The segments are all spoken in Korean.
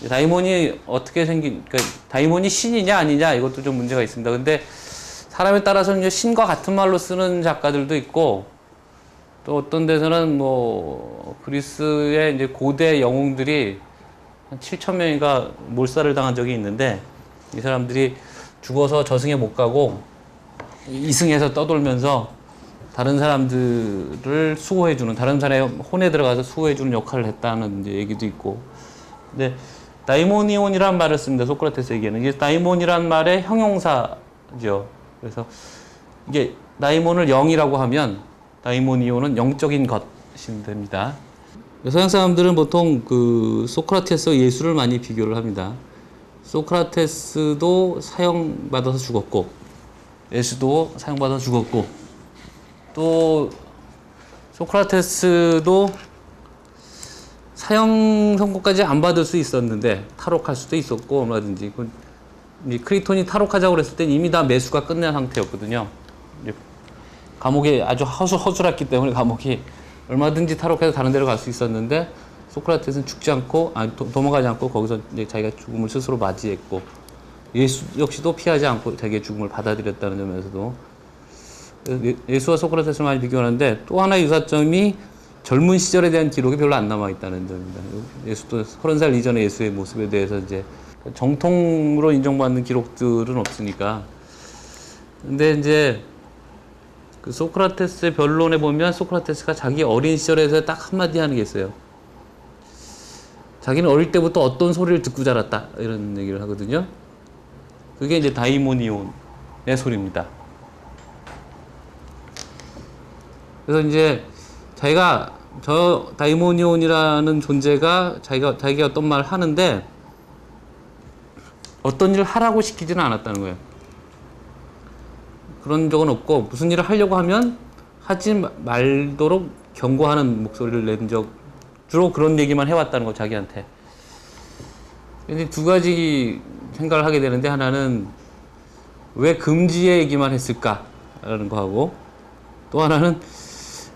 다이몬이 어떻게 생긴, 그러니까 다이몬이 신이냐 아니냐 이것도 좀 문제가 있습니다. 근데 사람에 따라서는 이제 신과 같은 말로 쓰는 작가들도 있고, 또 어떤 데서는 뭐 그리스의 이제 고대 영웅들이 한 7,000명인가 몰살을 당한 적이 있는데, 이 사람들이 죽어서 저승에 못 가고 이승에서 떠돌면서 다른 사람들을 수호해주는, 다른 사람의 혼에 들어가서 수호해주는 역할을 했다는 이제 얘기도 있고. 근데 다이모니온이란 말을 씁니다. 소크라테스에게는. 이게 다이몬이란 말의 형용사죠. 그래서 이게 다이몬을 영이라고 하면 다이모니온은 영적인 것이 됩니다. 서양 사람들은 보통 그 소크라테스와 예수를 많이 비교를 합니다. 소크라테스도 사형받아서 죽었고, 예수도 사형받아서 죽었고, 또 소크라테스도 사형 선고까지 안 받을 수 있었는데 탈옥할 수도 있었고 얼마든지. 크리톤이 탈옥하자고 그랬을 땐 이미 다 매수가 끝난 상태였거든요. 감옥에 아주 허술했기 때문에 감옥이 얼마든지 탈옥해서 다른 데로 갈 수 있었는데, 소크라테스는 죽지 않고, 도망가지 않고 거기서 이제 자기가 죽음을 스스로 맞이했고, 예수 역시도 피하지 않고 자기의 죽음을 받아들였다는 점에서도 예수와 소크라테스를 많이 비교하는데, 또 하나의 유사점이 젊은 시절에 대한 기록이 별로 안 남아있다는 점입니다. 예수도 30살 이전의 예수의 모습에 대해서 이제 정통으로 인정받는 기록들은 없으니까. 근데 이제 그 소크라테스의 변론에 보면 소크라테스가 자기 어린 시절에서 딱 한마디 하는 게 있어요. 자기는 어릴 때부터 어떤 소리를 듣고 자랐다, 이런 얘기를 하거든요. 그게 이제 다이모니온의 소리입니다. 그래서 이제 자기가 저 다이모니온이라는 존재가 자기가 어떤 말을 하는데 어떤 일을 하라고 시키지는 않았다는 거예요. 그런 적은 없고, 무슨 일을 하려고 하면 하지 말도록 경고하는 목소리를 낸 적, 주로 그런 얘기만 해왔다는 거, 자기한테. 근데 두 가지 생각을 하게 되는데, 하나는 왜 금지의 얘기만 했을까라는 거하고, 또 하나는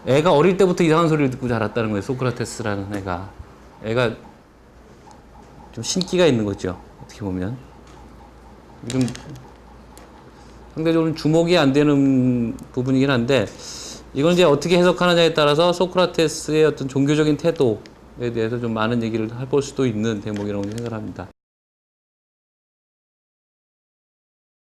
애가 어릴 때부터 이상한 소리를 듣고 자랐다는 거예요. 소크라테스라는 애가 좀 신기가 있는 거죠, 어떻게 보면. 좀 상대적으로 주목이 안 되는 부분이긴 한데, 이걸 이제 어떻게 해석하느냐에 따라서 소크라테스의 어떤 종교적인 태도에 대해서 좀 많은 얘기를 해볼 수도 있는 대목이라고 생각합니다.